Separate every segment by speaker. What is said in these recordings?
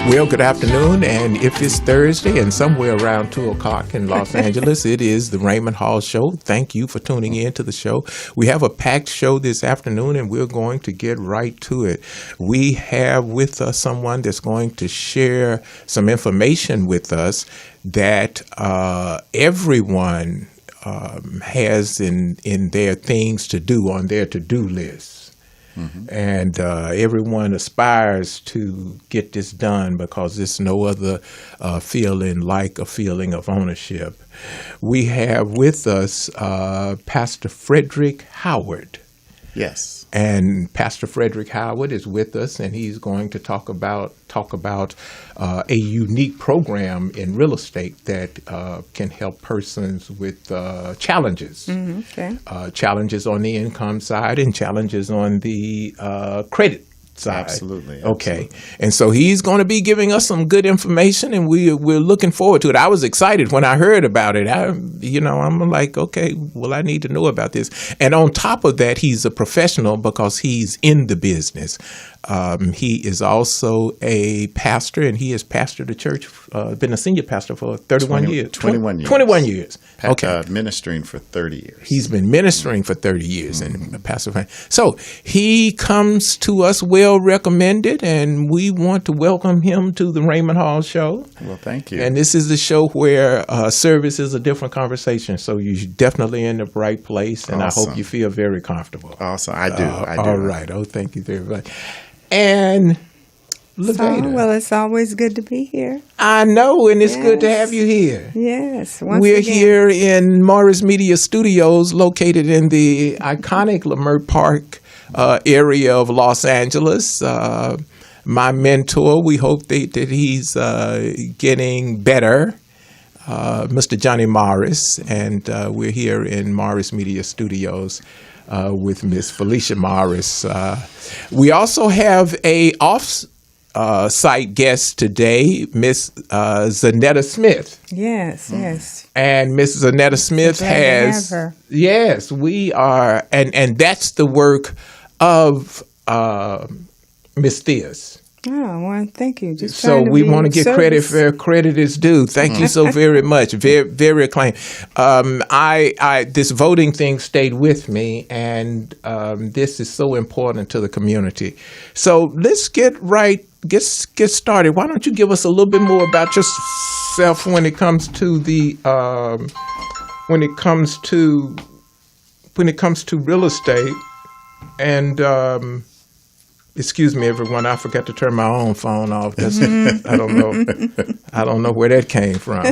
Speaker 1: Well, good afternoon, and if it's Thursday and somewhere around 2 o'clock in Los Angeles, it is the Raymond Hall Show. Thank you for tuning in to the show. We have a packed show this afternoon, and we're going to get right to it. We have with us someone that's going to share some information with us that everyone has in their things to do, on their to-do list. Mm-hmm. And everyone aspires to get this done because there's no other feeling like a feeling of ownership. We have with us Pastor Frederick Howard.
Speaker 2: Yes.
Speaker 1: And Pastor Frederick Howard is with us, and he's going to talk about a unique program in real estate that can help persons with challenges.
Speaker 3: Mm-hmm. Okay.
Speaker 1: Challenges on the income side and challenges on the credit side.
Speaker 2: Absolutely.
Speaker 1: Okay. And so he's going to be giving us some good information, and we're looking forward to it. I was excited when I heard about it. I'm like, okay, well, I need to know about this. And on top of that, he's a professional because he's in the business. He is also a pastor, and he has pastored the church, been a senior pastor for 31 years.
Speaker 2: 21 years.
Speaker 1: 21 years.
Speaker 2: Okay. Ministering for 30 years.
Speaker 1: He's been ministering for 30 years and a pastor. So he comes to us well recommended, and we want to welcome him to the Raymond Hall Show.
Speaker 2: Well, thank you.
Speaker 1: And this is the show where service is a different conversation. So you're definitely in the right place, and
Speaker 2: Awesome.
Speaker 1: I hope you feel very comfortable.
Speaker 2: Awesome. I do.
Speaker 1: All right. Oh, thank you very much. And Levada.
Speaker 3: Well, it's always good to be here.
Speaker 1: I know, and it's good to
Speaker 3: Yes.
Speaker 1: have you here.
Speaker 3: Yes.
Speaker 1: We're here in Morris Media Studios, located in the iconic Leimert Park area of Los Angeles. My mentor, we hope that he's getting better, Mr. Johnny Morris, and we're here in Morris Media Studios with Miss Felicia Morris. We also have a off-site guest today, Miss Zanetta Smith.
Speaker 3: Yes, yes.
Speaker 1: And Miss Zanetta Smith
Speaker 3: Glad to
Speaker 1: has,
Speaker 3: have her.
Speaker 1: yes, we are, and that's the work of Miss Theus.
Speaker 3: Oh, well, thank you. Just
Speaker 1: So
Speaker 3: trying to
Speaker 1: we
Speaker 3: be
Speaker 1: want to
Speaker 3: of
Speaker 1: get credit
Speaker 3: service.
Speaker 1: where credit is due. Thank you so very much. Very, very acclaimed. I this voting thing stayed with me, and this is so important to the community. So let's get started. Why don't you give us a little bit more about yourself when it comes to the when it comes to real estate and. Excuse me, everyone. I forgot to turn my own phone off. That's, I don't know where that came from.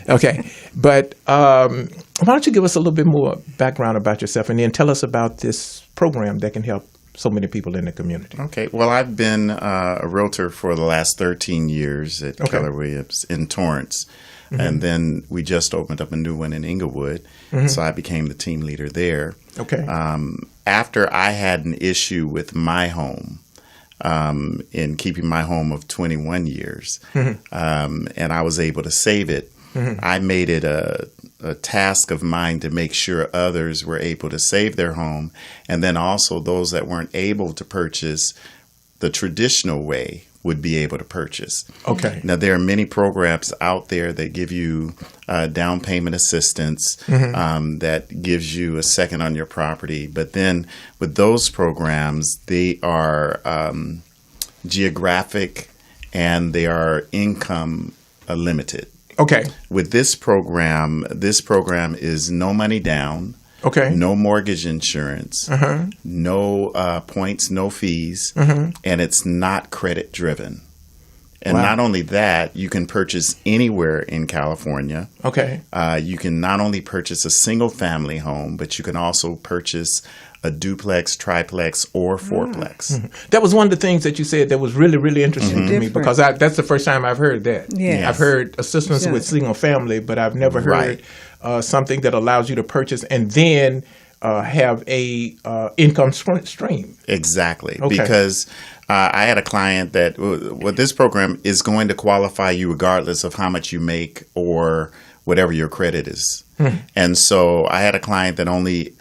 Speaker 1: Okay, but why don't you give us a little bit more background about yourself, and then tell us about this program that can help so many people in the community.
Speaker 2: Okay. Well, I've been a realtor for the last 13 years at Keller Williams in Torrance. Mm-hmm. And then we just opened up a new one in Inglewood. Mm-hmm. So I became the team leader there.
Speaker 1: Okay.
Speaker 2: After I had an issue with my home, in keeping my home of 21 years, and I was able to save it, I made it a task of mine to make sure others were able to save their home, and then also those that weren't able to purchase the traditional way would be able to purchase.
Speaker 1: Okay.
Speaker 2: Now, there are many programs out there that give you down payment assistance, that gives you a second on your property. But then with those programs, they are geographic and they are income limited.
Speaker 1: Okay.
Speaker 2: With this program is no money down.
Speaker 1: Okay.
Speaker 2: No mortgage insurance, no points, no fees, and it's not credit driven. And not only that, you can purchase anywhere in California.
Speaker 1: Okay.
Speaker 2: You can not only purchase a single family home, but you can also purchase a duplex, triplex, or fourplex.
Speaker 1: That was one of the things that you said that was really, really interesting to me, because that's the first time I've heard that.
Speaker 3: Yes.
Speaker 1: I've heard assistance with single family, but I've never heard something that allows you to purchase and then have a income stream.
Speaker 2: Exactly.
Speaker 1: Okay.
Speaker 2: Because I had a client that this program is going to qualify you regardless of how much you make or whatever your credit is. And so I had a client that only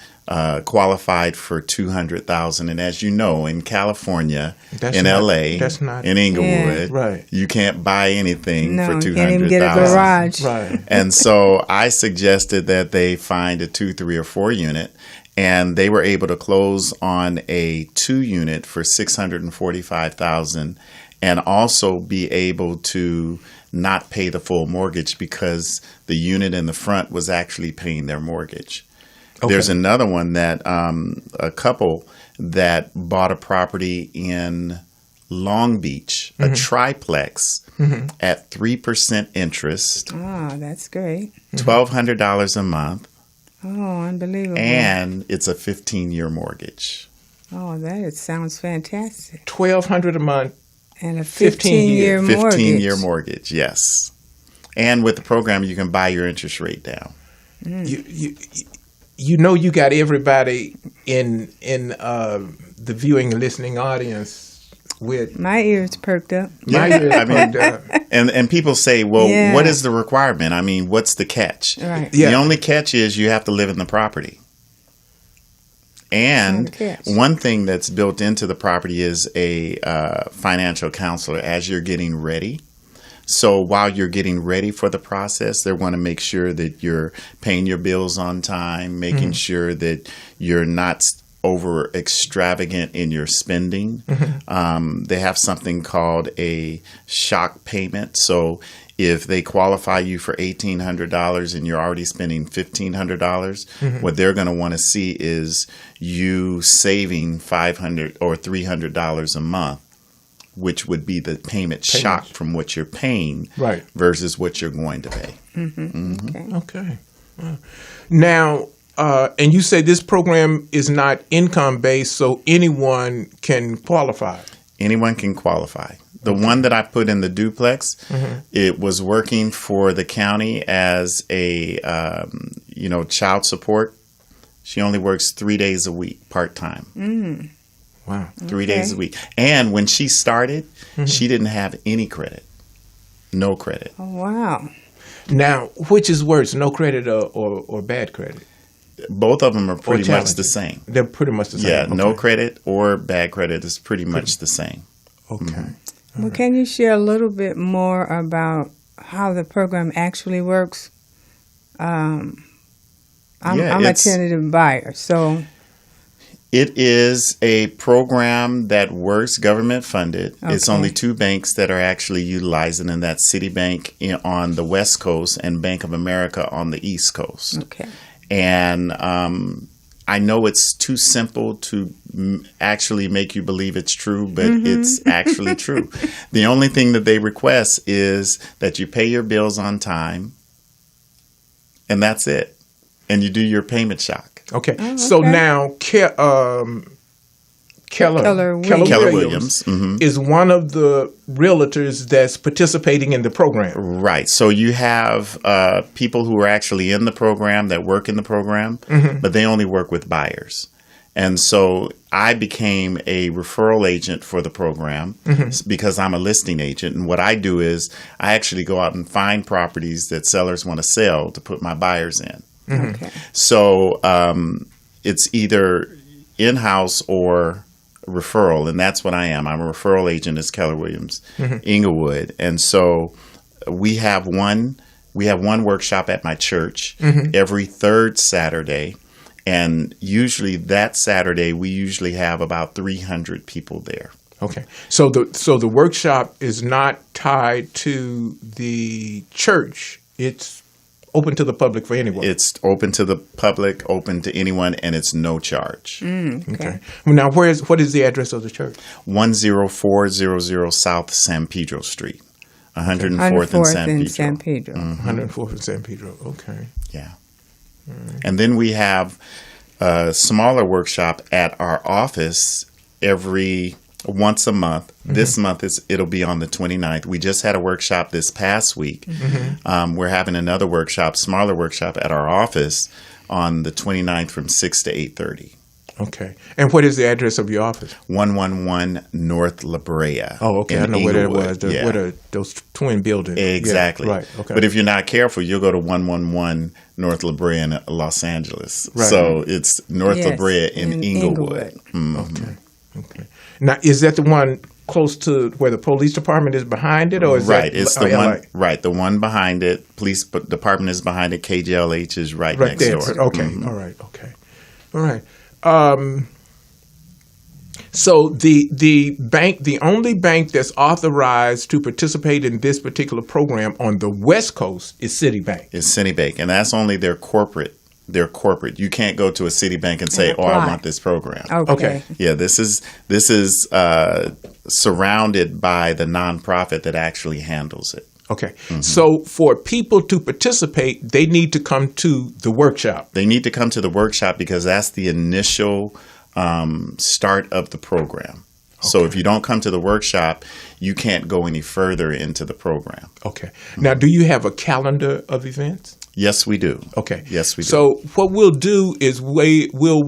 Speaker 2: qualified for $200,000. And as you know, in California,
Speaker 1: That's
Speaker 2: in
Speaker 1: not-
Speaker 2: LA,
Speaker 1: that's not-
Speaker 2: in Inglewood,
Speaker 1: Right.
Speaker 2: you can't buy anything
Speaker 3: No,
Speaker 2: for
Speaker 3: you
Speaker 2: $200,000.
Speaker 3: can't even get a garage.
Speaker 1: Right.
Speaker 2: And so I suggested that they find a 2, 3, or 4 unit, and they were able to close on a 2 unit for $645,000, and also be able to not pay the full mortgage because the unit in the front was actually paying their mortgage.
Speaker 1: Okay.
Speaker 2: There's another one that a couple that bought a property in Long Beach, a triplex at 3% interest,
Speaker 3: Oh, that's great.
Speaker 2: $1,200 a month,
Speaker 3: Oh, unbelievable.
Speaker 2: and it's a 15-year mortgage.
Speaker 3: Oh, sounds fantastic.
Speaker 1: $1,200 a month.
Speaker 3: And a
Speaker 1: 15-year
Speaker 3: 15-year mortgage.
Speaker 2: 15-year mortgage, yes. And with the program, you can buy your interest rate down.
Speaker 1: You know, you got everybody in the viewing and listening audience with
Speaker 3: My ears perked up.
Speaker 1: my
Speaker 2: Yeah,
Speaker 1: ears
Speaker 2: I mean-
Speaker 1: perked up.
Speaker 2: And people say, well,
Speaker 3: Yeah.
Speaker 2: what is the requirement? I mean, what's the catch?
Speaker 3: Right.
Speaker 1: Yeah.
Speaker 2: The only catch is you have to live in the property. And
Speaker 3: That's not a catch.
Speaker 2: one thing that's built into the property is a financial counselor as you're getting ready. So while you're getting ready for the process, they want to make sure that you're paying your bills on time, making sure that you're not over extravagant in your spending. They have something called a shock payment. So if they qualify you for $1,800 and you're already spending $1,500, what they're going to want to see is you saving $500 or $300 a month, which would be the payment shock from what you're paying
Speaker 1: Right.
Speaker 2: versus what you're going to pay.
Speaker 3: Okay.
Speaker 1: Okay. Now, and you say this program is not income based, so anyone can qualify.
Speaker 2: Anyone can qualify. The one that I put in the duplex, it was working for the county as a child support. She only works 3 days a week, part time.
Speaker 1: Wow.
Speaker 2: 3 days a week. And when she started, she didn't have any credit. No credit.
Speaker 3: Oh, wow.
Speaker 1: Now, which is worse, no credit or bad credit?
Speaker 2: Both of them are pretty much
Speaker 1: talented.
Speaker 2: the same.
Speaker 1: They're pretty much the same.
Speaker 2: Yeah, no
Speaker 1: Okay.
Speaker 2: credit or bad credit is pretty much the same.
Speaker 1: Okay.
Speaker 3: Well, can you share a little bit more about how the program actually works? I'm
Speaker 2: Yeah,
Speaker 3: a
Speaker 2: it's-
Speaker 3: tentative buyer, so
Speaker 2: It is a program that works government funded. It's
Speaker 3: Okay.
Speaker 2: only 2 banks that are actually utilizing, and that's Citibank on the West Coast and Bank of America on the East Coast.
Speaker 3: okay.
Speaker 2: And I know it's too simple to actually make you believe it's true, but it's actually true. The only thing that they request is that you pay your bills on time, and that's it. And you do your payment shock.
Speaker 1: Okay.
Speaker 3: Oh,
Speaker 1: So
Speaker 3: okay.
Speaker 1: now, Keller
Speaker 3: Keller Williams.
Speaker 2: Keller Williams. Mhm.
Speaker 1: is one of the realtors that's participating in the program.
Speaker 2: Right. So you have people who are actually in the program that work in the program, but they only work with buyers. And so I became a referral agent for the program because I'm a listing agent. And what I do is I actually go out and find properties that sellers want to sell to put my buyers in.
Speaker 3: Okay.
Speaker 2: So it's either in-house or referral, and that's what I am. I'm a referral agent at Keller Williams, Inglewood. And so we have one workshop at my church every third Saturday. And usually that Saturday, we usually have about 300 people there.
Speaker 1: Okay. So the workshop is not tied to the church. It's open to the public for anyone.
Speaker 2: It's open to the public, open to anyone, and it's no charge.
Speaker 1: Okay. Now, what is the address of the church?
Speaker 2: 10400 South San Pedro Street, 104th and San Pedro.
Speaker 3: San Pedro.
Speaker 1: 104th and San Pedro. Okay.
Speaker 2: Yeah. And then we have a smaller workshop at our office once a month. This month it'll be on the 29th. We just had a workshop this past week. We're having another workshop, smaller workshop at our office on the 29th from 6 to 8:30.
Speaker 1: Okay. And what is the address of your office?
Speaker 2: 111 North La Brea.
Speaker 1: Oh, okay. I know where that was. What are those twin buildings?
Speaker 2: Exactly.
Speaker 1: Yeah, right. Okay.
Speaker 2: But if you're not careful, you'll go to 111 North La Brea in Los Angeles.
Speaker 1: Right.
Speaker 2: So it's North La
Speaker 3: Yes,
Speaker 2: Brea in Inglewood.
Speaker 3: Inglewood.
Speaker 1: Okay. Okay. Now, is that the one close to where the police department is behind it, or is
Speaker 2: Right.
Speaker 1: that
Speaker 2: It's the
Speaker 1: LA?
Speaker 2: one. Right. The one behind it. Police department is behind it. KJLH is right next
Speaker 1: there?
Speaker 2: door.
Speaker 1: Okay. All right. Okay. All right. So the bank, the only bank that's authorized to participate in this particular program on the West Coast is Citibank.
Speaker 2: Is Citibank, and that's only their corporate. They're corporate. You can't go to a Citibank and say, "Oh, I
Speaker 3: apply.
Speaker 2: want this program."
Speaker 3: Okay.
Speaker 2: Yeah, this is surrounded by the nonprofit that actually handles it.
Speaker 1: Okay. So for people to participate, they need to come to the workshop.
Speaker 2: They need to come to the workshop because that's the initial start of the program. So if you don't come to the workshop, you can't go any further into the program.
Speaker 1: Okay. Now, do you have a calendar of events?
Speaker 2: Yes, we do.
Speaker 1: Okay.
Speaker 2: Yes, we do.
Speaker 1: So what we'll do is we will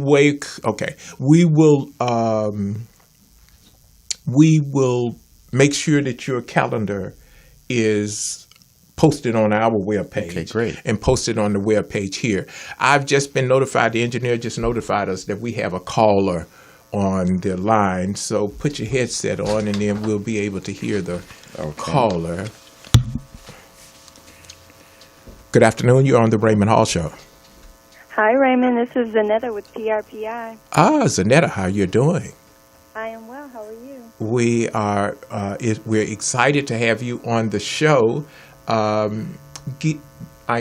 Speaker 1: make sure that your calendar is posted on our webpage.
Speaker 2: Okay, great.
Speaker 1: And posted on the webpage here. I've just been notified, the engineer just notified us that we have a caller on the line. So put your headset on and then we'll be able to hear the caller. Good afternoon. You're on the Raymond Hall Show.
Speaker 4: Hi, Raymond. This is Zanetta with PRPI.
Speaker 1: Zanetta, how you doing?
Speaker 4: I am well. How are you?
Speaker 1: We are. We're excited to have you on the show. I'm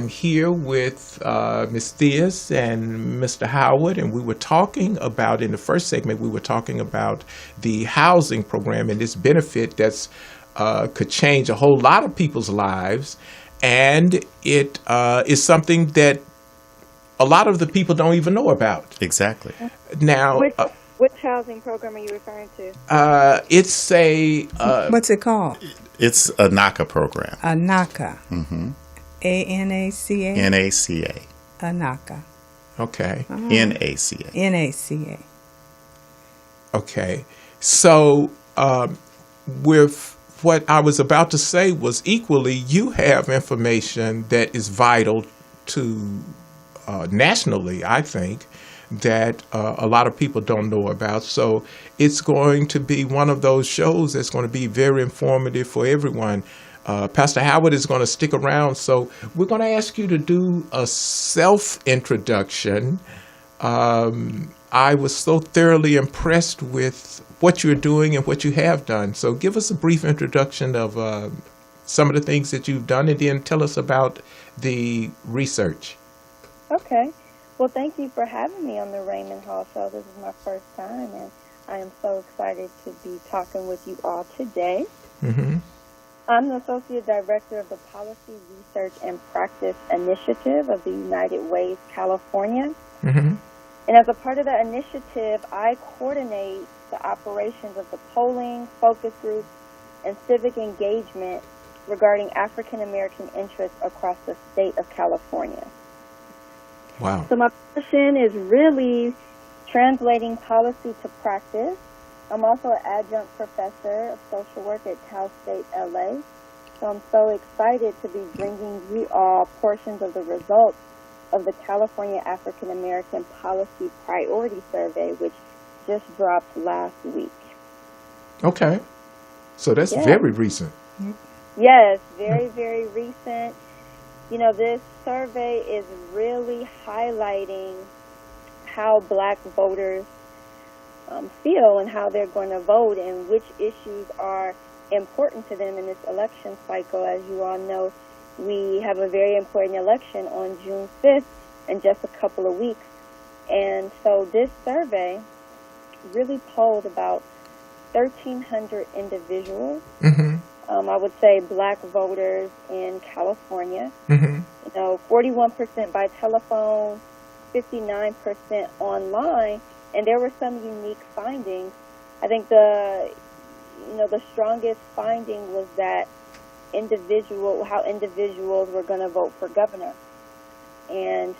Speaker 1: here with Ms. Theus and Mr. Howard, and we were talking about, in the first segment, we were talking about the housing program and this benefit that's could change a whole lot of people's lives. And it is something that a lot of the people don't even know about.
Speaker 2: Exactly.
Speaker 1: Now,
Speaker 4: Which housing program are you referring to?
Speaker 1: it's a...
Speaker 3: What's it called?
Speaker 2: It's a NACA program.
Speaker 3: A NACA. Mm-hmm. ANACA?
Speaker 2: NACA.
Speaker 3: A NACA.
Speaker 1: Okay.
Speaker 2: NACA.
Speaker 3: NACA.
Speaker 1: Okay. So with what I was about to say was equally, you have information that is vital to nationally, I think, that a lot of people don't know about. So it's going to be one of those shows that's going to be very informative for everyone. Pastor Howard is going to stick around, so we're going to ask you to do a self-introduction. I was so thoroughly impressed with what you're doing and what you have done. So give us a brief introduction of some of the things that you've done, and then tell us about the research.
Speaker 4: Okay. Well, thank you for having me on the Raymond Hall Show. This is my first time, and I am so excited to be talking with you all today.
Speaker 1: Mm-hmm.
Speaker 4: I'm the Associate Director of the Policy Research and Practice Initiative of the United Ways, California.
Speaker 1: Mm-hmm.
Speaker 4: And as a part of that initiative, I coordinate the operations of the polling, focus groups, and civic engagement regarding African American interests across the state of California.
Speaker 1: Wow.
Speaker 4: So my position is really translating policy to practice. I'm also an adjunct professor of social work at Cal State LA. So I'm so excited to be bringing you all portions of the results of the California African American Policy Priority Survey, which just dropped last week.
Speaker 1: Okay. So that's very recent.
Speaker 4: Yes, very, very recent. You know, this survey is really highlighting how black voters feel and how they're going to vote and which issues are important to them in this election cycle. As you all know, we have a very important election on June 5th in just a couple of weeks. And so this survey really polled about 1,300 individuals.
Speaker 1: Mm-hmm.
Speaker 4: I would say black voters in California.
Speaker 1: Mm-hmm.
Speaker 4: You know, 41% by telephone, 59% online, and there were some unique findings. I think the strongest finding was that how individuals were going to vote for governor, and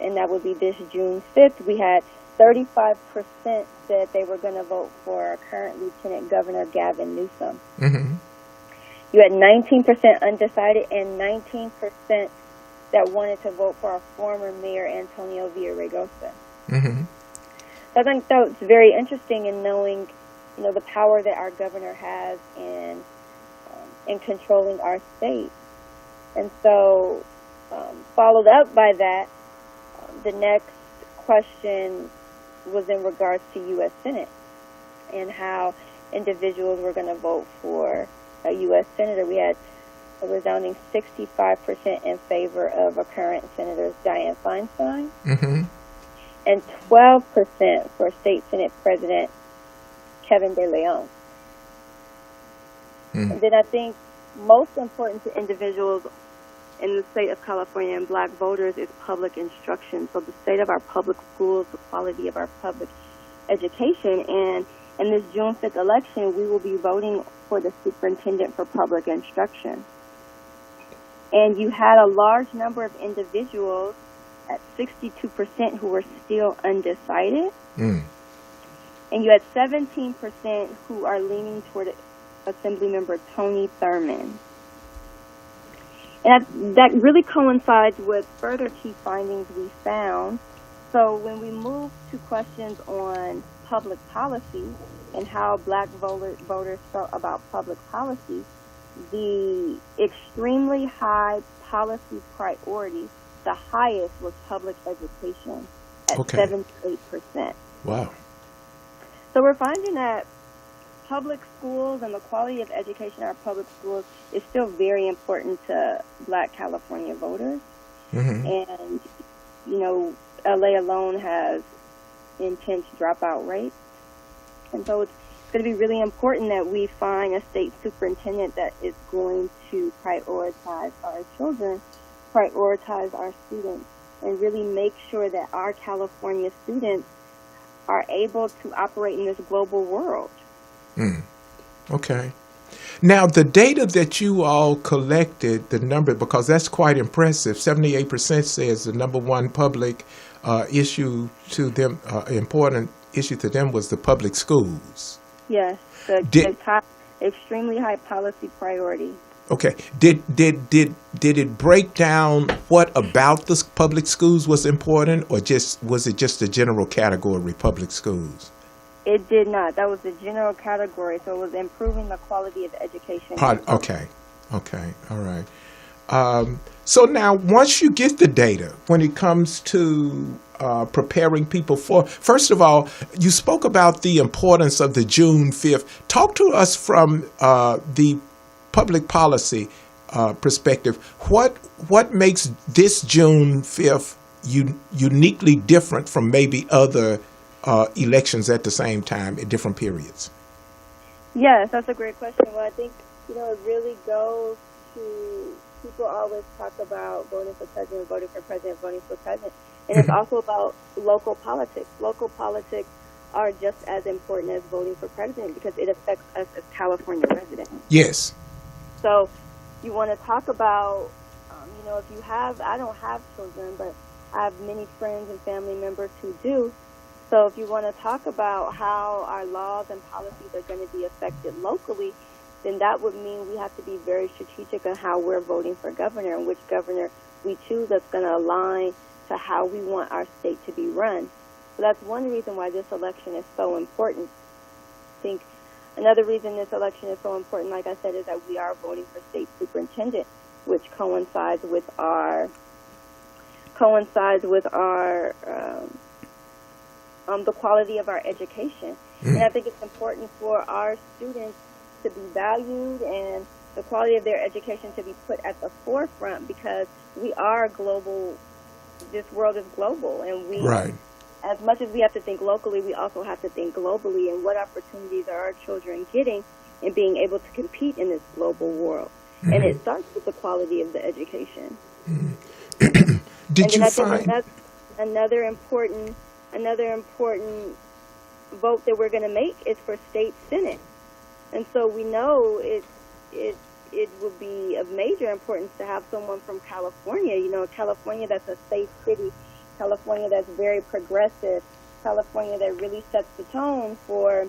Speaker 4: that would be this June 5th. We had 35% said they were going to vote for current Lieutenant Governor Gavin Newsom.
Speaker 1: Mm-hmm.
Speaker 4: You had 19% undecided and 19% that wanted to vote for our former mayor, Antonio Villaraigosa.
Speaker 1: Mm-hmm.
Speaker 4: So I think that's very interesting in knowing, the power that our governor has in controlling our state. And so, followed up by that, the next question was in regards to U.S. Senate and how individuals were going to vote for a U.S. senator. We had a resounding 65% in favor of a current Senator Dianne Feinstein,
Speaker 1: Mm-hmm.
Speaker 4: and 12% for State Senate President Kevin De Leon.
Speaker 1: Mm.
Speaker 4: And then I think most important to individuals in the state of California and black voters is public instruction. So the state of our public schools, the quality of our public education. And in this June 5th election, we will be voting for the superintendent for public instruction. And you had a large number of individuals at 62% who were still undecided.
Speaker 1: Mm.
Speaker 4: And you had 17% who are leaning toward Assemblymember Tony Thurman. And that really coincides with further key findings we found. So when we move to questions on public policy and how black voters felt about public policy, the extremely high policy priority, the highest was public education at 78%.
Speaker 1: Wow.
Speaker 4: So we're finding that public schools and the quality of education in our public schools is still very important to black California voters.
Speaker 1: Mm-hmm.
Speaker 4: And, LA alone has intense dropout rates. And so it's going to be really important that we find a state superintendent that is going to prioritize our children, prioritize our students, and really make sure that our California students are able to operate in this global world.
Speaker 1: Mm. Okay. Now, the data that you all collected, the number, because that's quite impressive, 78% says the number one public issue to them, important issue to them was the public schools.
Speaker 4: Yes, the top, extremely high policy priority.
Speaker 1: Okay. Did it break down what about the public schools was important, or was it just a general category, public schools?
Speaker 4: It did not. That was the general category. So it was improving the quality of education.
Speaker 1: Okay. All right. So now, once you get the data, when it comes to preparing people for, first of all, you spoke about the importance of the June 5th. Talk to us from the public policy perspective. What makes this June 5th uniquely different from maybe other elections at the same time at different periods?
Speaker 4: Yes, that's a great question. Well, I think, it really goes to, people always talk about voting for president, voting for president, voting for president. And it's also about local politics. Local politics are just as important as voting for president because it affects us as California residents.
Speaker 1: Yes.
Speaker 4: So you want to talk about, if you have, I don't have children, but I have many friends and family members who do. So if you want to talk about how our laws and policies are going to be affected locally, then that would mean we have to be very strategic on how we're voting for governor and which governor we choose that's going to align to how we want our state to be run. So that's one reason why this election is so important. I think another reason this election is so important, like I said, is that we are voting for state superintendent, which coincides with our the quality of our education. And I think it's important for our students to be valued and the quality of their education to be put at the forefront because we are global. This world is global, and we,
Speaker 1: right.
Speaker 4: As much as we have to think locally, we also have to think globally. And what opportunities are our children getting in being able to compete in this global world? Mm-hmm. And it starts with the quality of the education.
Speaker 1: Mm-hmm. Did you find
Speaker 4: another important vote that we're going to make is for state senate, and so we know it would be of major importance to have someone from California. California that's a safe city, California that's very progressive, California that really sets the tone for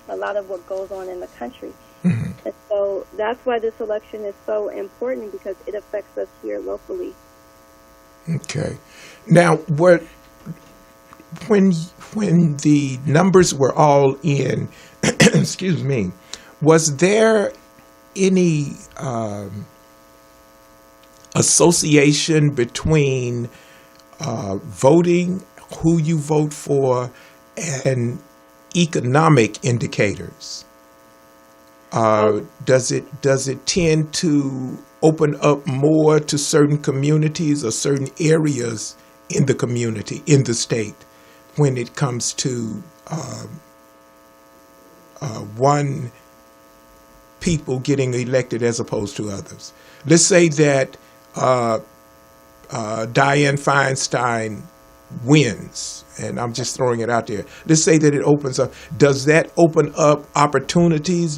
Speaker 4: a lot of what goes on in the country. And so that's why this election is so important, because it affects us here locally.
Speaker 1: Okay. Now, when the numbers were all in, excuse me, was there any association between voting, who you vote for, and economic indicators? Does it tend to open up more to certain communities or certain areas in the community, in the state, when it comes to one people getting elected as opposed to others? Let's say that Dianne Feinstein wins, and I'm just throwing it out there. Let's say that it opens up. Does that open up opportunities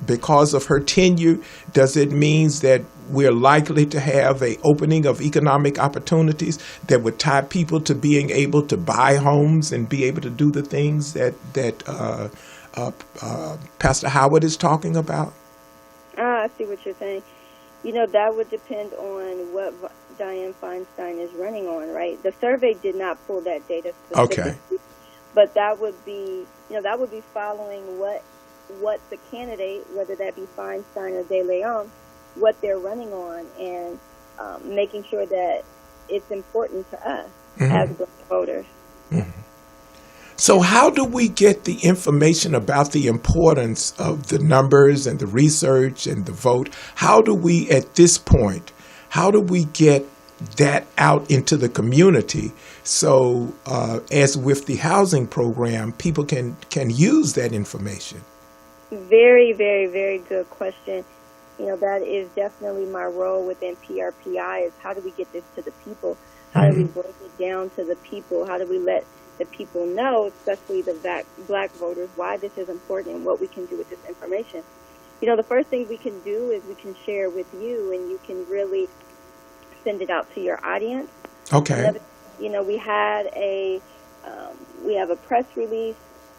Speaker 1: because of her tenure? Does it mean that we're likely to have a opening of economic opportunities that would tie people to being able to buy homes and be able to do the things that Pastor Howard is talking about?
Speaker 4: I see what you're saying. That would depend on what Dianne Feinstein is running on, right? The survey did not pull that data specifically.
Speaker 1: Okay.
Speaker 4: But that would be following what the candidate, whether that be Feinstein or De Leon, what they're running on, and making sure that it's important to us as Black voters.
Speaker 1: So how do we get the information about the importance of the numbers and the research and the vote? How do we, at this point, get that out into the community so, as with the housing program, people can use that information?
Speaker 4: Very, very, very good question. That is definitely my role within PRPI, is how do we get this to the people? How do we break it down to the people? How do we let the people know, especially the Black voters, why this is important and what we can do with this information? The first thing we can do is we can share with you, and you can really send it out to your audience.
Speaker 1: Okay.
Speaker 4: We have a press release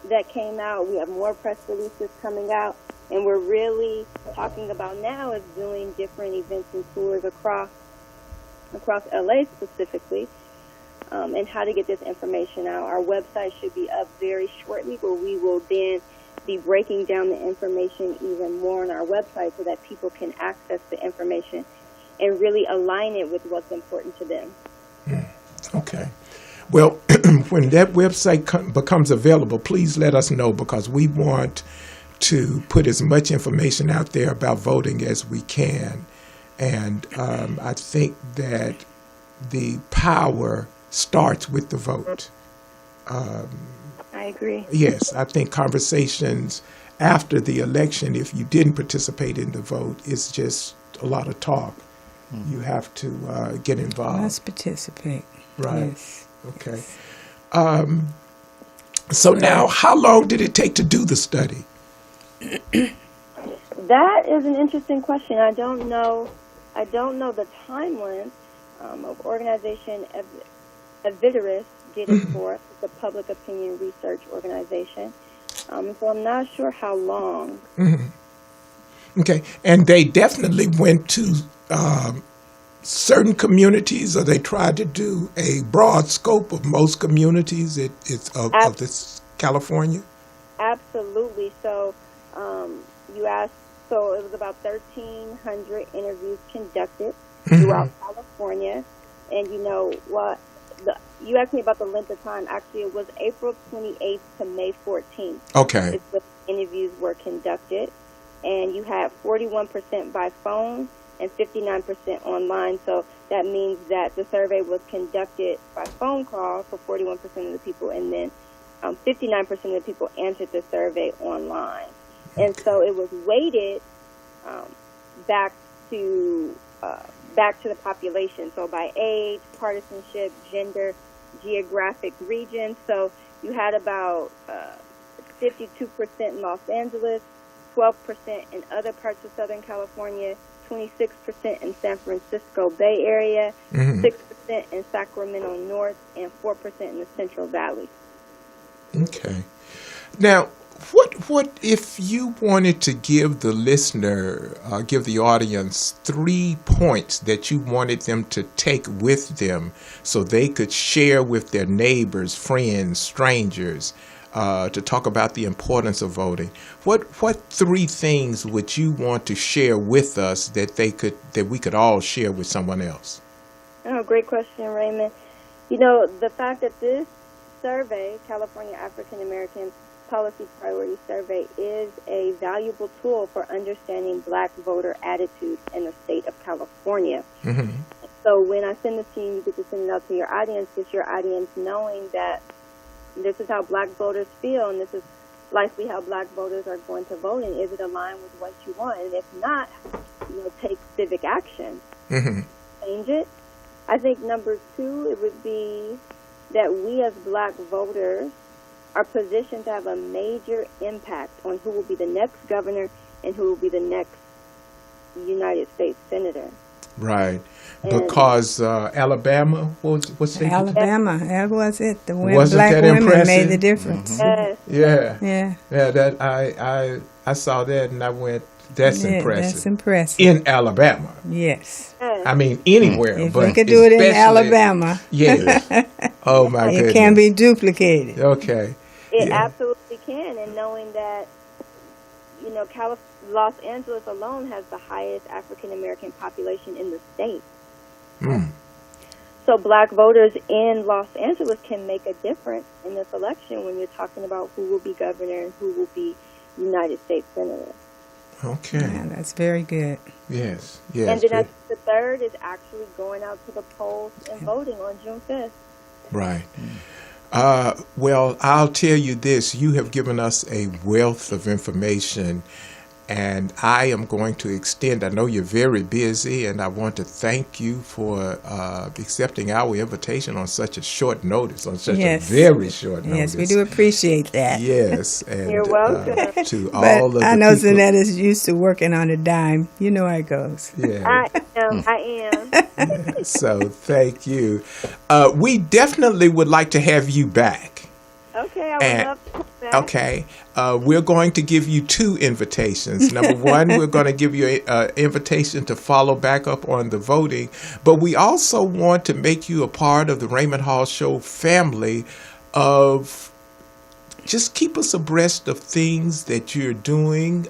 Speaker 4: that came out. We have more press releases coming out, and we're really talking about now is doing different events and tours across LA specifically, and how to get this information out. Our website should be up very shortly, where we will then be breaking down the information even more on our website so that people can access the information and really align it with what's important to them.
Speaker 1: Okay. Well, when that website becomes available, please let us know, because we want to put as much information out there about voting as we can. And I think that the power starts with the vote.
Speaker 4: I agree.
Speaker 1: Yes, I think conversations after the election, if you didn't participate in the vote, is just a lot of talk. You have to get involved.
Speaker 3: Let's participate.
Speaker 1: Right.
Speaker 3: Yes.
Speaker 1: Okay. So now, how long did it take to do the study?
Speaker 4: That is an interesting question. I don't know the time length of organization Aviderus did it for us. It's a public opinion research organization. So I'm not sure how long.
Speaker 1: Okay. And they definitely went to certain communities, or they tried to do a broad scope of most communities of this California?
Speaker 4: Absolutely. So you asked, so it was about 1,300 interviews conducted throughout California. And you asked me about the length of time. Actually, it was April 28th to May 14th.
Speaker 1: Okay.
Speaker 4: Is when interviews were conducted. And you had 41% by phone and 59% online. So that means that the survey was conducted by phone call for 41% of the people, and then 59% of the people answered the survey online. And so it was weighted back to the population, so by age, partisanship, gender, geographic region. So you had about 52% in Los Angeles, 12% in other parts of Southern California, 26% in San Francisco Bay Area, 6% in Sacramento North, and 4% in the Central Valley.
Speaker 1: Okay. Now, what if you wanted to give the listener, give the audience 3 points that you wanted them to take with them so they could share with their neighbors, friends, strangers, to talk about the importance of voting? What 3 things would you want to share with us that we could all share with someone else?
Speaker 4: Oh, great question, Raymond. You know, the fact that this survey, California African American Policy Priority Survey, is a valuable tool for understanding Black voter attitudes in the state of California.
Speaker 1: Mm-hmm.
Speaker 4: So when I send this to you, you get to send it out to your audience. It's your audience knowing that this is how Black voters feel, and this is likely how Black voters are going to vote, and is it aligned with what you want? And if not, take civic action.
Speaker 1: Mm-hmm.
Speaker 4: Change it. I think number 2, it would be that we as Black voters are positioned to have a major impact on who will be the next governor and who will be the next United States senator.
Speaker 1: Right. Because Alabama, what's that?
Speaker 3: Alabama, that was it. The
Speaker 1: Wasn't
Speaker 3: Black
Speaker 1: that
Speaker 3: women
Speaker 1: impressive?
Speaker 3: made the difference.
Speaker 4: Yes.
Speaker 1: Yeah.
Speaker 3: Yeah.
Speaker 1: Yeah, that I saw that and I went, that's
Speaker 3: Yeah,
Speaker 1: impressive.
Speaker 3: That's impressive.
Speaker 1: In Alabama.
Speaker 3: Yes.
Speaker 1: I mean, anywhere.
Speaker 3: If
Speaker 1: but
Speaker 3: we could do it in
Speaker 1: especially-
Speaker 3: Alabama,
Speaker 1: Yeah. Oh, my goodness.
Speaker 3: it can be duplicated.
Speaker 1: Okay.
Speaker 4: It
Speaker 1: Yeah.
Speaker 4: absolutely can, and knowing that, Los Angeles alone has the highest African American population in the state.
Speaker 1: Mm.
Speaker 4: So Black voters in Los Angeles can make a difference in this election when you're talking about who will be governor and who will be United States senator.
Speaker 1: Okay.
Speaker 3: Yeah, that's very good.
Speaker 1: Yes.
Speaker 4: And
Speaker 1: Yes.
Speaker 4: then I think the third is actually going out to the polls and voting on June 5th.
Speaker 1: Right. Well, I'll tell you this. You have given us a wealth of information, and I am going to extend. I know you're very busy, and I want to thank you for accepting our invitation on such a short notice, on such
Speaker 3: Yes.
Speaker 1: a very short notice.
Speaker 3: Yes, we do appreciate that.
Speaker 1: Yes. And,
Speaker 4: You're welcome.
Speaker 1: to
Speaker 3: But
Speaker 1: all of the
Speaker 3: I know
Speaker 1: people.
Speaker 3: Zanetta's used to working on a dime. You know how it goes.
Speaker 1: Yeah.
Speaker 4: I am.
Speaker 1: So thank you. We definitely would like to have you back.
Speaker 4: Okay, I would
Speaker 1: And-
Speaker 4: love to come back.
Speaker 1: Okay. We're going to give you 2 invitations. Number 1, we're going to give you an invitation to follow back up on the voting, but we also want to make you a part of the Raymond Hall Show family of just keep us abreast of things that you're doing,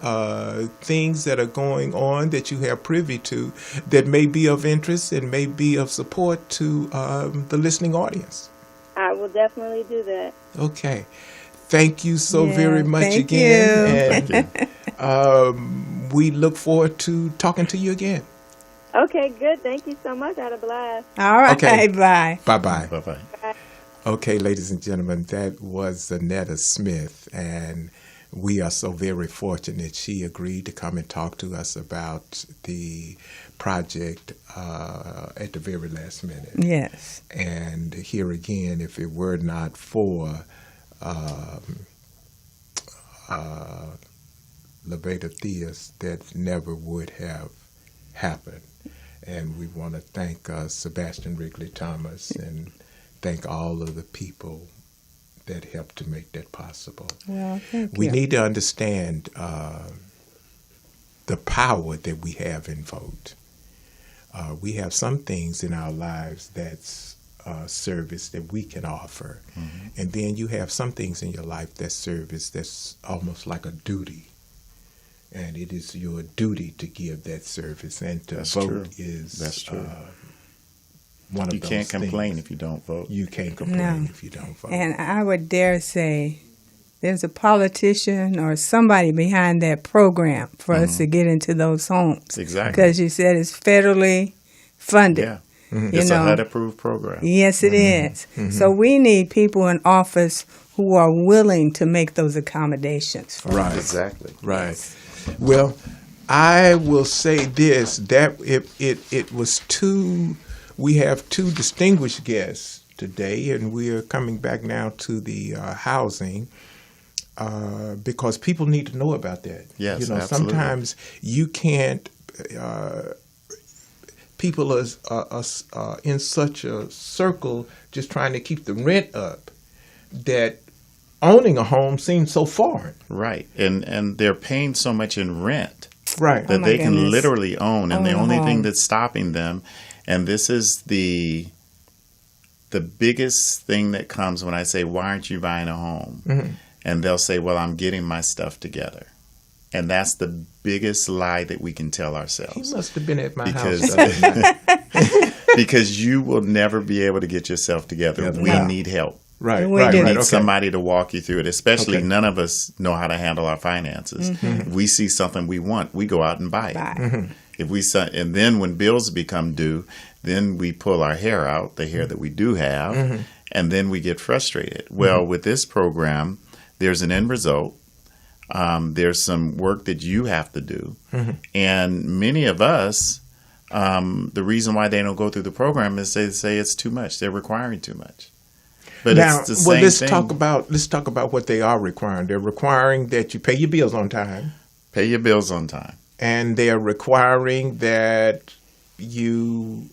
Speaker 1: things that are going on that you have privy to that may be of interest and may be of support to the listening audience.
Speaker 4: I will definitely do that.
Speaker 1: Okay. Thank you so
Speaker 3: Yeah,
Speaker 1: very much
Speaker 3: thank
Speaker 1: again.
Speaker 3: you.
Speaker 1: And we look forward to talking to you again.
Speaker 4: Okay, good. Thank you so much. I had a blast.
Speaker 3: All right,
Speaker 1: Okay.
Speaker 3: bye.
Speaker 1: Bye-bye.
Speaker 2: Bye-bye.
Speaker 1: Okay, ladies and gentlemen, that was Zanetta Smith, and we are so very fortunate she agreed to come and talk to us about the project at the very last minute.
Speaker 3: Yes.
Speaker 1: And here again, if it were not for Levada Theus, that never would have happened. And we want to thank Sebastian Wrigley Thomas and thank all of the people that helped to make that possible.
Speaker 3: Well, thank
Speaker 1: We
Speaker 3: you.
Speaker 1: need to understand the power that we have in vote. We have some things in our lives that's service that we can offer. Mm-hmm. And then you have some things in your life that's service that's almost like a duty. And it is your duty to give that service. And to
Speaker 2: That's
Speaker 1: vote
Speaker 2: true.
Speaker 1: is
Speaker 2: That's true.
Speaker 1: one of
Speaker 2: You
Speaker 1: those
Speaker 2: can't complain
Speaker 1: things.
Speaker 2: if you don't vote.
Speaker 1: You can't complain
Speaker 3: No.
Speaker 1: if you don't vote.
Speaker 3: And I would dare say there's a politician or somebody behind that program for us to get into those homes.
Speaker 2: Exactly.
Speaker 3: Because you said it's federally funded.
Speaker 2: Yeah.
Speaker 1: Mm-hmm.
Speaker 3: You
Speaker 2: It's
Speaker 3: know.
Speaker 2: a HUD-approved program.
Speaker 3: Yes, it is. So we need people in office who are willing to make those accommodations for us.
Speaker 1: Right.
Speaker 2: Exactly.
Speaker 1: Right. Well, I will say this, that it was we have 2 distinguished guests today, and we are coming back now to the housing because people need to know about that.
Speaker 2: Yes,
Speaker 1: you know,
Speaker 2: absolutely.
Speaker 1: sometimes you can't. People are in such a circle just trying to keep the rent up that owning a home seems so foreign.
Speaker 2: Right. And they're paying so much in rent
Speaker 1: Right.
Speaker 2: that
Speaker 3: my
Speaker 2: they can
Speaker 3: goodness.
Speaker 2: literally own. And the
Speaker 3: Own a
Speaker 2: only thing
Speaker 3: home.
Speaker 2: that's stopping them, and this is the biggest thing that comes when I say, why aren't you buying a home?
Speaker 1: Mm-hmm.
Speaker 2: And they'll say, well, I'm getting my stuff together. And that's the biggest lie that we can tell
Speaker 1: He
Speaker 2: ourselves.
Speaker 1: must have been at my
Speaker 2: Because,
Speaker 1: house. the other night.
Speaker 2: because you will never be able to get yourself together. We
Speaker 3: No.
Speaker 2: need help.
Speaker 1: Right.
Speaker 3: We
Speaker 1: Right.
Speaker 3: do.
Speaker 2: We
Speaker 1: Right.
Speaker 2: need
Speaker 1: Okay.
Speaker 2: somebody to walk you through it, especially
Speaker 1: Okay.
Speaker 2: none of us know how to handle our finances. If we see something we want, we go out and buy it.
Speaker 3: Bye.
Speaker 2: If we and then when bills become due, then we pull our hair out, the hair that we do have, and then we get frustrated. Well, with this program, there's an end result. There's some work that you have to do, and many of us, the reason why they don't go through the program is they say it's too much. They're requiring too much. But
Speaker 1: Now,
Speaker 2: it's the same
Speaker 1: let's
Speaker 2: thing.
Speaker 1: talk about what they are requiring. They're requiring that you pay your bills on time,
Speaker 2: Pay your bills on time.
Speaker 1: and they're requiring that you.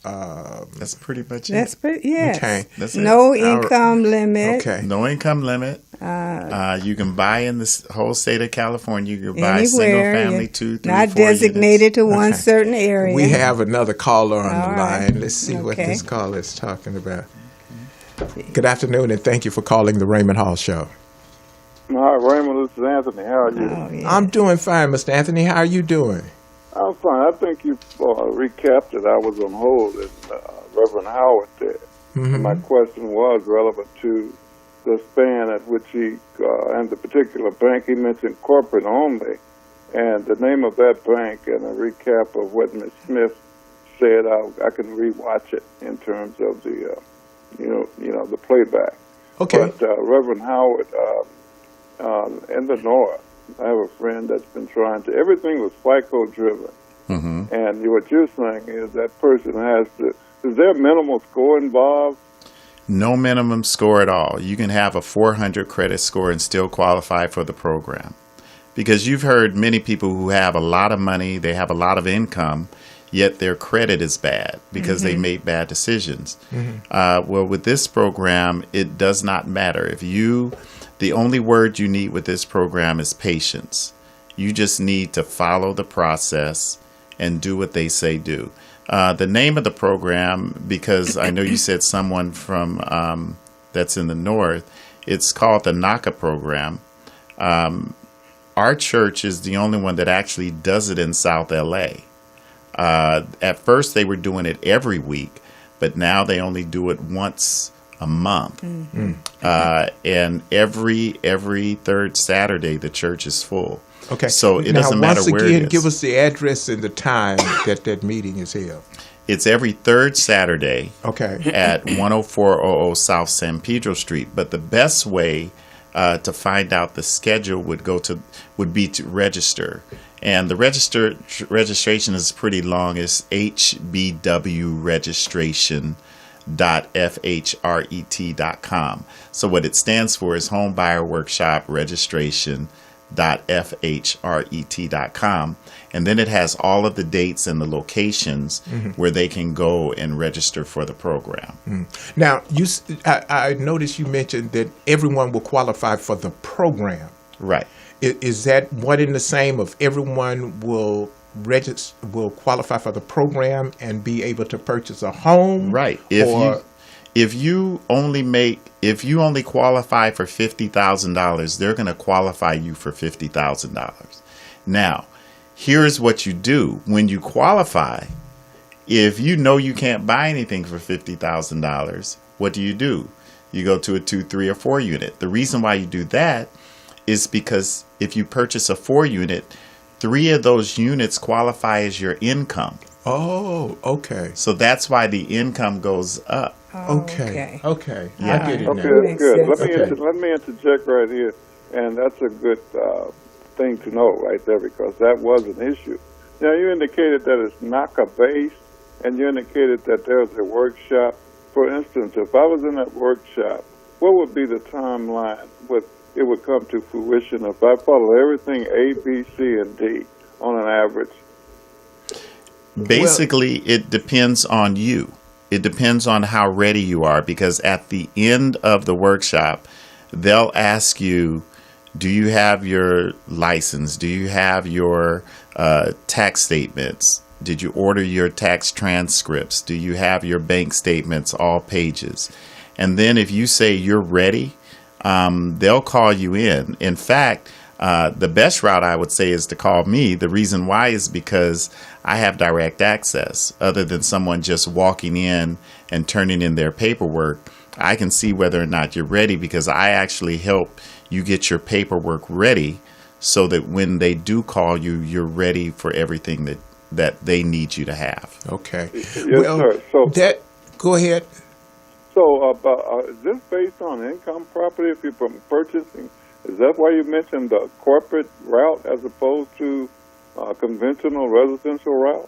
Speaker 2: That's pretty much
Speaker 3: That's
Speaker 2: it.
Speaker 3: pretty, yes.
Speaker 1: Okay.
Speaker 2: That's it.
Speaker 3: No income limit.
Speaker 1: Okay.
Speaker 2: No income limit. You can buy in this whole state of California. You can buy single
Speaker 3: Anywhere.
Speaker 2: family,
Speaker 3: yeah.
Speaker 2: 2, 3,
Speaker 3: Not
Speaker 2: 4
Speaker 3: designated to one
Speaker 1: Okay.
Speaker 3: certain area.
Speaker 1: We have another caller on
Speaker 3: All
Speaker 1: the
Speaker 3: right.
Speaker 1: line. Let's see what
Speaker 3: Okay.
Speaker 1: this caller is talking about. Good afternoon, and thank you for calling the Raymond Hall Show.
Speaker 5: Hi, Raymond. This is Anthony. How are you?
Speaker 3: Oh, yeah.
Speaker 1: I'm doing fine, Mr. Anthony. How are you doing?
Speaker 5: I'm fine. I think you recapped it. I was on hold, and Reverend Howard there. And my question was relevant to the span at which he, and the particular bank he mentioned, corporate only, and the name of that bank, and a recap of what Ms. Smith said. I can rewatch it in terms of the, the playback.
Speaker 1: Okay.
Speaker 5: But Reverend Howard, in the North, I have a friend that's been trying to. Everything was FICO driven, and what you're saying is that person has to. Is there a minimal score involved?
Speaker 2: No minimum score at all. You can have a 400 credit score and still qualify for the program. Because you've heard many people who have a lot of money, they have a lot of income, yet their credit is bad because they made bad decisions. Well, with this program, it does not matter. The only word you need with this program is patience. You just need to follow the process and do what they say do. The name of the program, because I know you said someone from that's in the North, it's called the NACA program. Our church is the only one that actually does it in South LA. At first, they were doing it every week, but now they only do it once a month. And every third Saturday, the church is full.
Speaker 1: Okay.
Speaker 2: So it
Speaker 1: now,
Speaker 2: doesn't matter
Speaker 1: once
Speaker 2: where
Speaker 1: again,
Speaker 2: it is.
Speaker 1: give us the address and the time that meeting is held.
Speaker 2: It's every third Saturday
Speaker 1: Okay.
Speaker 2: at 10400 South San Pedro Street. But the best way to find out the schedule would be to register. And the registration is pretty long. It's hbwregistration.fhret.com. So what it stands for is Home Buyer Workshop Registration.fhret.com. And then it has all of the dates and the locations where they can go and register for the program.
Speaker 1: Now, I noticed you mentioned that everyone will qualify for the program.
Speaker 2: Right.
Speaker 1: Is that one in the same of everyone will qualify for the program and be able to purchase a home?
Speaker 2: Right.
Speaker 1: Or
Speaker 2: If you only qualify for $50,000, they're going to qualify you for $50,000. Now, here's what you do when you qualify. If you know you can't buy anything for $50,000, what do? You go to a 2, 3, or 4 unit. The reason why you do that is because if you purchase a 4 unit, 3 of those units qualify as your income.
Speaker 1: Oh, okay.
Speaker 2: So that's why the income goes up.
Speaker 1: Okay. Okay.
Speaker 2: Yeah.
Speaker 1: I get it
Speaker 5: Okay,
Speaker 1: now.
Speaker 5: that's good.
Speaker 3: Makes
Speaker 1: sense.
Speaker 5: Let me interject right here, and that's a good thing to know right there because that was an issue. Now, you indicated that it's NACA-based, and you indicated that there's a workshop. For instance, if I was in that workshop, what would be the timeline it would come to fruition if I follow everything A, B, C, and D on an average?
Speaker 2: Basically, it depends on you. It depends on how ready you are because at the end of the workshop, they'll ask you, do you have your license? Do you have your tax statements? Did you order your tax transcripts? Do you have your bank statements, all pages? And then if you say you're ready, they'll call you in. In fact, the best route I would say is to call me. The reason why is because I have direct access. Other than someone just walking in and turning in their paperwork, I can see whether or not you're ready because I actually help you get your paperwork ready so that when they do call you, you're ready for everything that they need you to have.
Speaker 1: Okay.
Speaker 5: Yes, sir. So,
Speaker 1: Go ahead.
Speaker 5: So, is this based on income property if you're purchasing? Is that why you mentioned the corporate route as opposed to conventional residential route?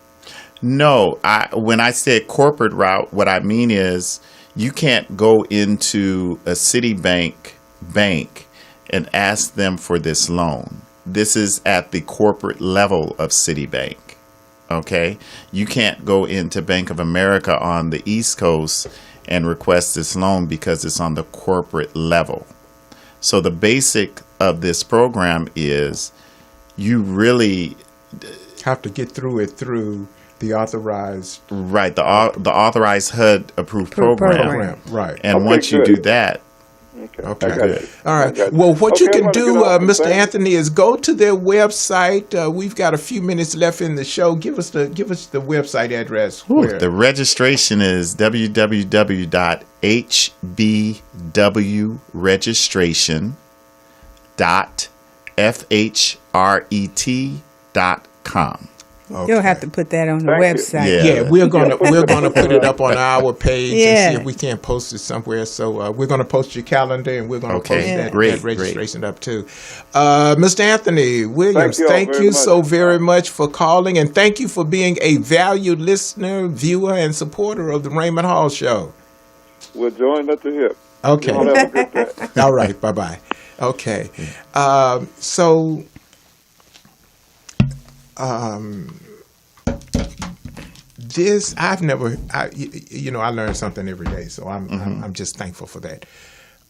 Speaker 2: No, when I said corporate route, what I mean is you can't go into a Citibank bank and ask them for this loan. This is at the corporate level of Citibank. Okay? You can't go into Bank of America on the East Coast and request this loan because it's on the corporate level. So the basic of this program is you really
Speaker 1: have to get through it through the authorized
Speaker 2: the authorized HUD approved program.
Speaker 1: Right.
Speaker 2: And
Speaker 5: okay,
Speaker 2: once you
Speaker 5: good.
Speaker 2: do that,
Speaker 1: Okay.
Speaker 2: good.
Speaker 1: All right.
Speaker 5: Okay.
Speaker 1: Well, what you
Speaker 5: Okay,
Speaker 1: can
Speaker 5: I'm gonna
Speaker 1: do,
Speaker 5: get off the
Speaker 1: Mr.
Speaker 5: thing.
Speaker 1: Anthony, is go to their website. We've got a few minutes left in the show. Give us the website address. Where?
Speaker 2: The registration is www.hbwregistration.fhret.com.
Speaker 1: Okay.
Speaker 3: You'll have to put that on the
Speaker 5: Thank you.
Speaker 3: website.
Speaker 2: Yeah.
Speaker 1: Yeah, we're gonna put it up on our page and
Speaker 3: Yeah.
Speaker 1: see if we can't post it somewhere. So we're gonna post your calendar and we're gonna
Speaker 2: Okay.
Speaker 1: post
Speaker 2: Yeah.
Speaker 1: that
Speaker 2: Great,
Speaker 1: registration up too. Mr. Anthony Williams,
Speaker 5: Thank you all
Speaker 1: thank
Speaker 5: very
Speaker 1: you
Speaker 5: much.
Speaker 1: so very much for calling, and thank you for being a valued listener, viewer, and supporter of the Raymond Hall Show.
Speaker 5: We're joined at the hip.
Speaker 1: Okay.
Speaker 5: Y'all have a good day.
Speaker 1: All right. Bye bye. Okay. This I learn something every day, so I'm just thankful for that.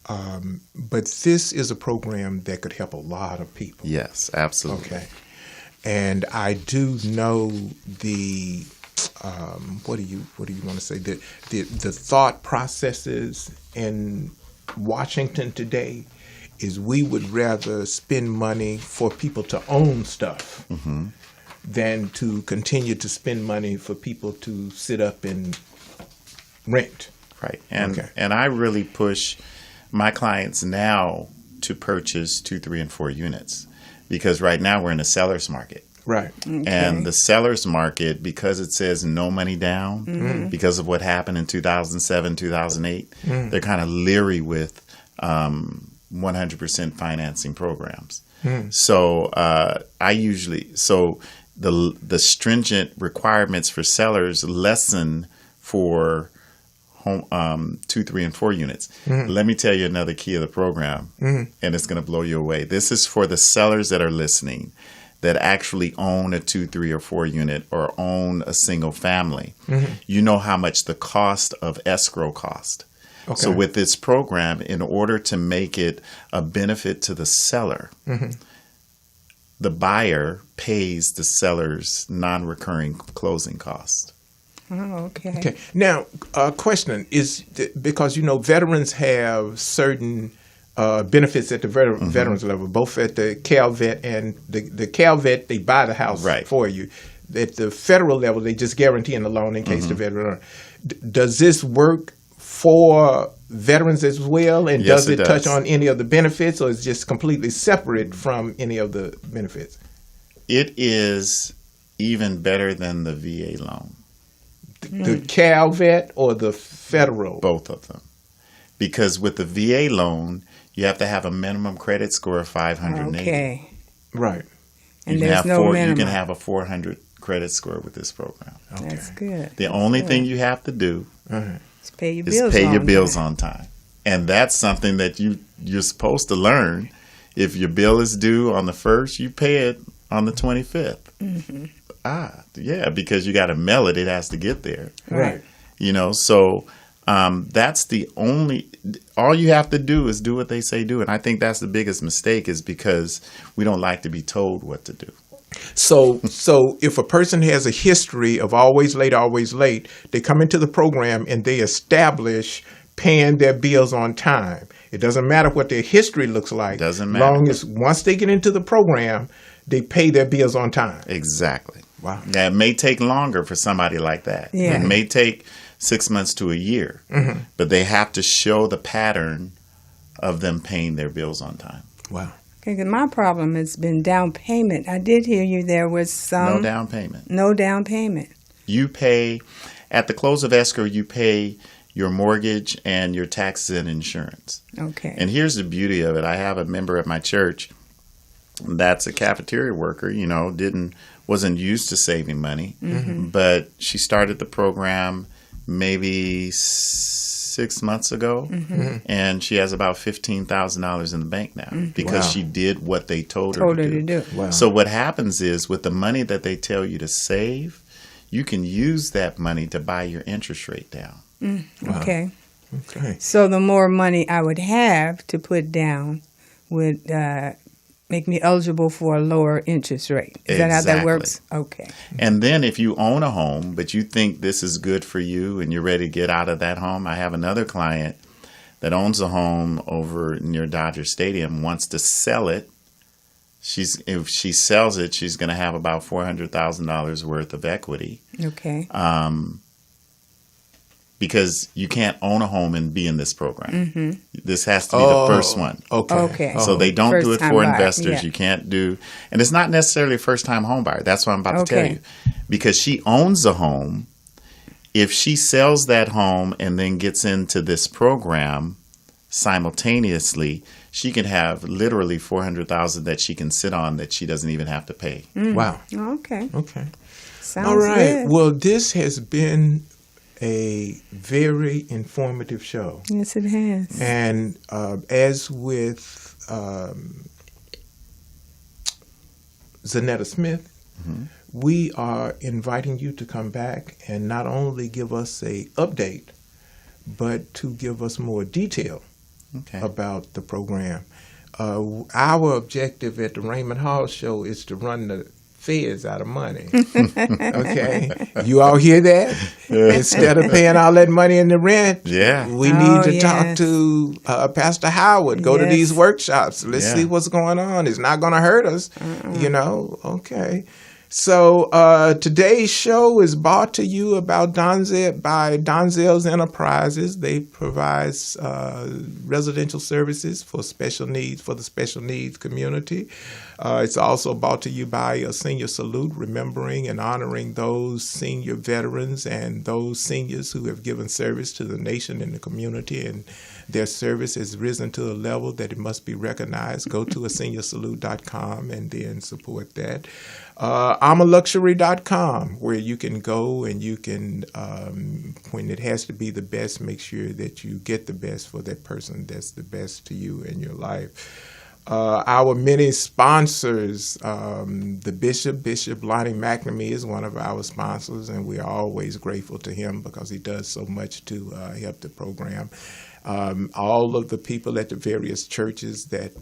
Speaker 1: But this is a program that could help a lot of people.
Speaker 2: Yes, absolutely.
Speaker 1: Okay, and I do know the what do you want to say, the thought processes in Washington today is we would rather spend money for people to own stuff than to continue to spend money for people to sit up and rent.
Speaker 2: Right. And
Speaker 1: Okay.
Speaker 2: and I really push my clients now to purchase 2, 3, and 4 units because right now we're in a seller's market.
Speaker 1: Right.
Speaker 2: And the seller's market, because it says no money down, because of what happened in 2007, 2008, they're kind of leery with 100% financing programs. So the stringent requirements for sellers lessen for home 2, 3, and 4 units. Let me tell you another key of the program, and it's going to blow you away. This is for the sellers that are listening that actually own a 2, 3, or 4 unit or own a single family. You know how much the cost of escrow cost.
Speaker 1: Okay.
Speaker 2: So with this program, in order to make it a benefit to the seller, the buyer pays the seller's non-recurring closing cost.
Speaker 3: Oh, okay.
Speaker 1: Okay. Now, question is because veterans have certain benefits at the veterans level, both at the CalVet and the CalVet, they buy the house for you. At the federal level, they just guaranteeing the loan in case the veteran. Does this work for veterans as well? And
Speaker 2: Yes,
Speaker 1: does it
Speaker 2: it
Speaker 1: touch
Speaker 2: does.
Speaker 1: on any of the benefits, or is it just completely separate from any of the benefits?
Speaker 2: It is even better than the VA loan,
Speaker 1: The CalVet or the federal?
Speaker 2: both of them. Because with the VA loan, you have to have a minimum credit score of 580.
Speaker 3: Okay.
Speaker 1: Right.
Speaker 3: And
Speaker 2: You can
Speaker 3: there's
Speaker 2: have
Speaker 3: no
Speaker 2: You
Speaker 3: minimum.
Speaker 2: can have a 400 credit score with this program.
Speaker 3: That's good.
Speaker 2: The only thing you have to do
Speaker 3: Just pay your
Speaker 2: is
Speaker 3: bills
Speaker 2: pay your
Speaker 3: on
Speaker 2: bills
Speaker 3: time.
Speaker 2: on time. And that's something that you're supposed to learn. If your bill is due on the 1st, you pay it on the 25th. Yeah, because you got to mail it. It has to get there.
Speaker 1: Right.
Speaker 2: So That's all you have to do is do what they say do. And I think that's the biggest mistake, is because we don't like to be told what to do.
Speaker 1: So if a person has a history of always late, they come into the program and they establish paying their bills on time. It doesn't matter what their history looks like.
Speaker 2: Doesn't matter.
Speaker 1: Long as once they get into the program, they pay their bills on time.
Speaker 2: Exactly.
Speaker 1: Wow.
Speaker 2: Now, it may take longer for somebody like that.
Speaker 3: Yeah.
Speaker 2: It may take 6 months to a year, but they have to show the pattern of them paying their bills on time.
Speaker 1: Wow.
Speaker 3: Okay, 'cause my problem has been down payment. I did hear you there was some
Speaker 2: No down payment.
Speaker 3: No down payment.
Speaker 2: You pay, at the close of escrow, you pay your mortgage and your taxes and insurance.
Speaker 3: Okay.
Speaker 2: And here's the beauty of it. I have a member at my church that's a cafeteria worker, wasn't used to saving money, but she started the program maybe 6 months ago, and she has about $15,000 in the bank now because
Speaker 1: Wow.
Speaker 2: she did what they told her to do.
Speaker 1: Wow.
Speaker 2: So what happens is, with the money that they tell you to save, you can use that money to buy your interest rate down.
Speaker 1: Wow.
Speaker 3: Okay.
Speaker 1: Okay.
Speaker 3: So the more money I would have to put down would make me eligible for a lower interest rate. Is that how that
Speaker 2: Exactly.
Speaker 3: works? Okay.
Speaker 2: And then if you own a home, but you think this is good for you and you're ready to get out of that home, I have another client that owns a home over near Dodger Stadium, wants to sell it. If she sells it, she's going to have about $400,000 worth of equity.
Speaker 3: Okay.
Speaker 2: Because you can't own a home and be in this program. This has to be the first one.
Speaker 1: Okay.
Speaker 3: Okay.
Speaker 2: So they don't do it
Speaker 3: First-time
Speaker 2: for
Speaker 3: buyer,
Speaker 2: investors.
Speaker 3: yeah.
Speaker 2: You can't do, and it's not necessarily a first-time home buyer. That's what I'm about to tell
Speaker 3: Okay.
Speaker 2: you. Because she owns a home. If she sells that home and then gets into this program simultaneously, she can have literally $400,000 that she can sit on that she doesn't even have to pay.
Speaker 1: Wow.
Speaker 3: Okay.
Speaker 1: Okay.
Speaker 3: Sounds
Speaker 1: All right.
Speaker 3: good.
Speaker 1: Well, this has been a very informative show.
Speaker 3: Yes, it has.
Speaker 1: And as with Zanetta Smith, we are inviting you to come back and not only give us a update, but to give us more detail
Speaker 2: Okay.
Speaker 1: about the program. Our objective at the Raymond Hall Show is to run the feds out of money. Okay? You all hear that? Instead of paying all that money in the rent,
Speaker 2: Yeah.
Speaker 1: we
Speaker 3: Oh,
Speaker 1: need to talk
Speaker 3: yes.
Speaker 1: to Pastor Howard. Go to
Speaker 3: Yes.
Speaker 1: these workshops. Let's
Speaker 2: Yeah.
Speaker 1: see what's going on. It's not going to hurt us, Okay. So today's show is brought to you by Donzel's Enterprises. They provide residential services for the special needs community. It's also brought to you by a senior salute, remembering and honoring those senior veterans and those seniors who have given service to the nation and the community, and their service has risen to a level that it must be recognized. Go to aseniosalute.com and then support that. I'mALuxury.com, where you can go and you can, when it has to be the best, make sure that you get the best for that person that's the best to you in your life. Our many sponsors, the Bishop Lonnie McNamee is one of our sponsors, and we are always grateful to him because he does so much to help the program. All of the people at the various churches that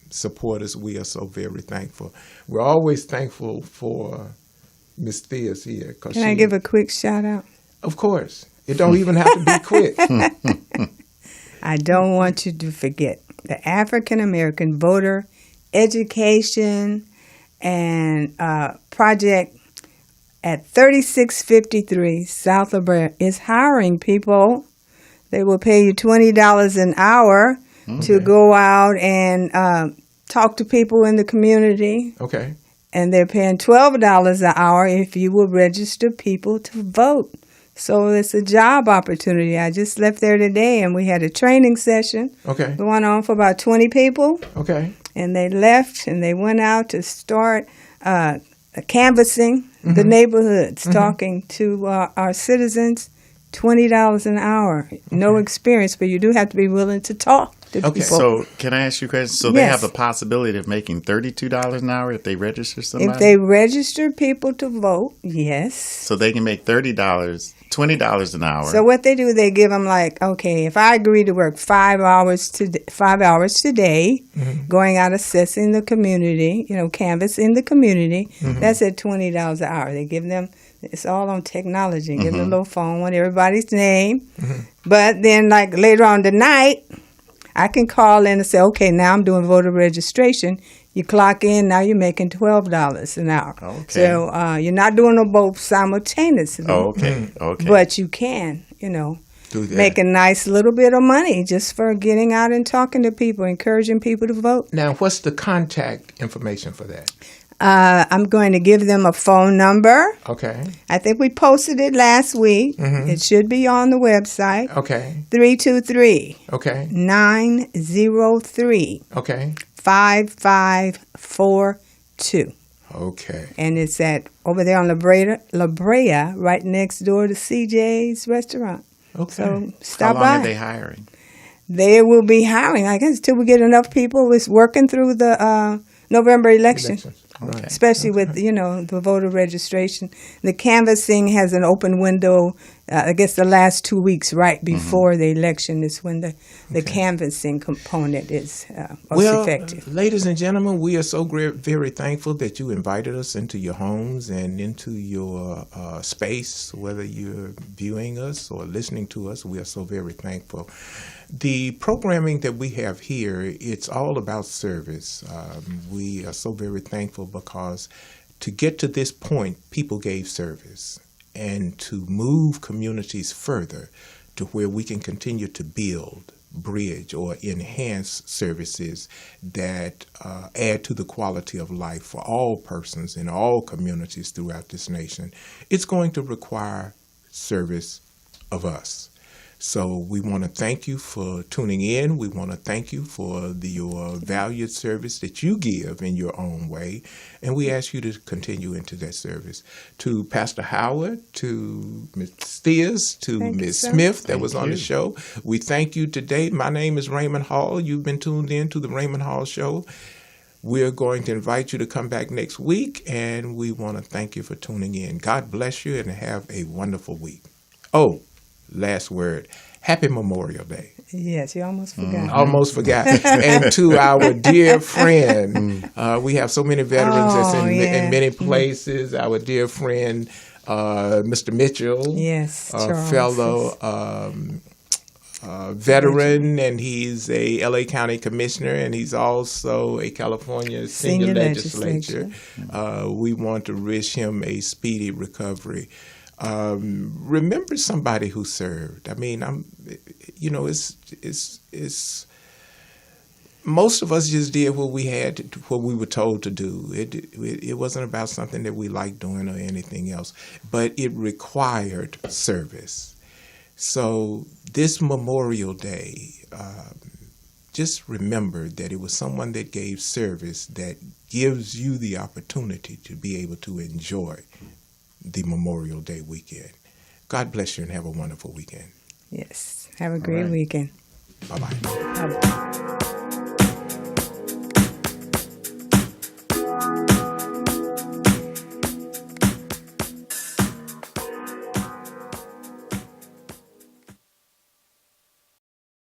Speaker 1: support us, we are so very thankful. We're always thankful for Miss Thea's here.
Speaker 3: Can I give a quick shout out?
Speaker 1: Of course. It don't even have to be quick.
Speaker 3: I don't want you to forget the African American Voter Education and Project at 3653 South of Brea is hiring people. They will pay you $20 an hour to go out and talk to people in the community.
Speaker 1: Okay.
Speaker 3: And they're paying $12 an hour if you will register people to vote. So it's a job opportunity. I just left there today, and we had a training session
Speaker 1: Okay.
Speaker 3: going on for about 20 people.
Speaker 1: Okay.
Speaker 3: And they left, and they went out to start canvassing the neighborhoods, talking to our citizens. $20 an hour. No experience, but you do have to be willing to talk. the
Speaker 1: Okay.
Speaker 3: people.
Speaker 2: So can I ask you a question? So they
Speaker 3: Yes.
Speaker 2: have the possibility of making $32 an hour if they register somebody?
Speaker 3: If they register people to vote, yes.
Speaker 2: So they can make $30, $20 an hour.
Speaker 3: So what they do, they give them like, okay, if I agree to work 5 hours today, going out assessing the community, canvassing the community, that's at $20 an hour. They give them, it's all on technology. Give them a little phone with everybody's name. But then like later on tonight, I can call in and say, okay, now I'm doing voter registration. You clock in, now you're making $12 an hour.
Speaker 2: Okay.
Speaker 3: So you're not doing them both simultaneously.
Speaker 2: Oh, okay. Okay.
Speaker 3: But you can,
Speaker 1: Do that.
Speaker 3: make a nice little bit of money just for getting out and talking to people, encouraging people to vote.
Speaker 1: Now, what's the contact information for that?
Speaker 3: I'm going to give them a phone number.
Speaker 1: Okay.
Speaker 3: I think we posted it last week. It should be on the website.
Speaker 1: Okay.
Speaker 3: 323
Speaker 1: Okay.
Speaker 3: 903
Speaker 1: Okay.
Speaker 3: 5542.
Speaker 1: Okay.
Speaker 3: And it's over there on La Brea, right next door to CJ's restaurant.
Speaker 1: Okay.
Speaker 3: So
Speaker 2: How
Speaker 3: stop
Speaker 2: long
Speaker 3: by.
Speaker 2: are they hiring?
Speaker 3: They will be hiring, I guess, till we get enough people. It's working through the November election.
Speaker 1: Elections. Right.
Speaker 3: Especially with, the voter registration. The canvassing has an open window, I guess the last 2 weeks right before the election is when the canvassing component is most effective.
Speaker 1: Ladies and gentlemen, we are so very thankful that you invited us into your homes and into your space, whether you're viewing us or listening to us. We are so very thankful. The programming that we have here, it's all about service. We are so very thankful because to get to this point, people gave service. And to move communities further to where we can continue to build, bridge, or enhance services that add to the quality of life for all persons in all communities throughout this nation, it's going to require service of us. So we want to thank you for tuning in. We want to thank you for your valued service that you give in your own way. And we ask you to continue into that service. To Pastor Howard, to Ms. Steers, to
Speaker 3: Thank you,
Speaker 1: Ms.
Speaker 3: sir.
Speaker 1: Smith that
Speaker 2: Thank
Speaker 1: was on the
Speaker 2: you.
Speaker 1: show. We thank you today. My name is Raymond Hall. You've been tuned in to the Raymond Hall Show. We're going to invite you to come back next week, and we want to thank you for tuning in. God bless you and have a wonderful week. Oh, last word. Happy Memorial Day.
Speaker 3: Yes, you almost forgot.
Speaker 1: Almost forgot. And to our dear friend, we have so many veterans that's in many places. Our dear friend, Mr. Mitchell,
Speaker 3: Yes,
Speaker 1: a
Speaker 3: Charles.
Speaker 1: fellow veteran, and he's a LA County Commissioner, and he's also a California Senior Legislature. We want to wish him a speedy recovery. Remember somebody who served. I mean, it's most of us just did what we were told to do. It wasn't about something that we liked doing or anything else, but it required service. So this Memorial Day, just remember that it was someone that gave service that gives you the opportunity to be able to enjoy the Memorial Day weekend. God bless you and have a wonderful weekend.
Speaker 3: Yes, have a great weekend.
Speaker 1: Bye-bye.
Speaker 3: Bye-bye.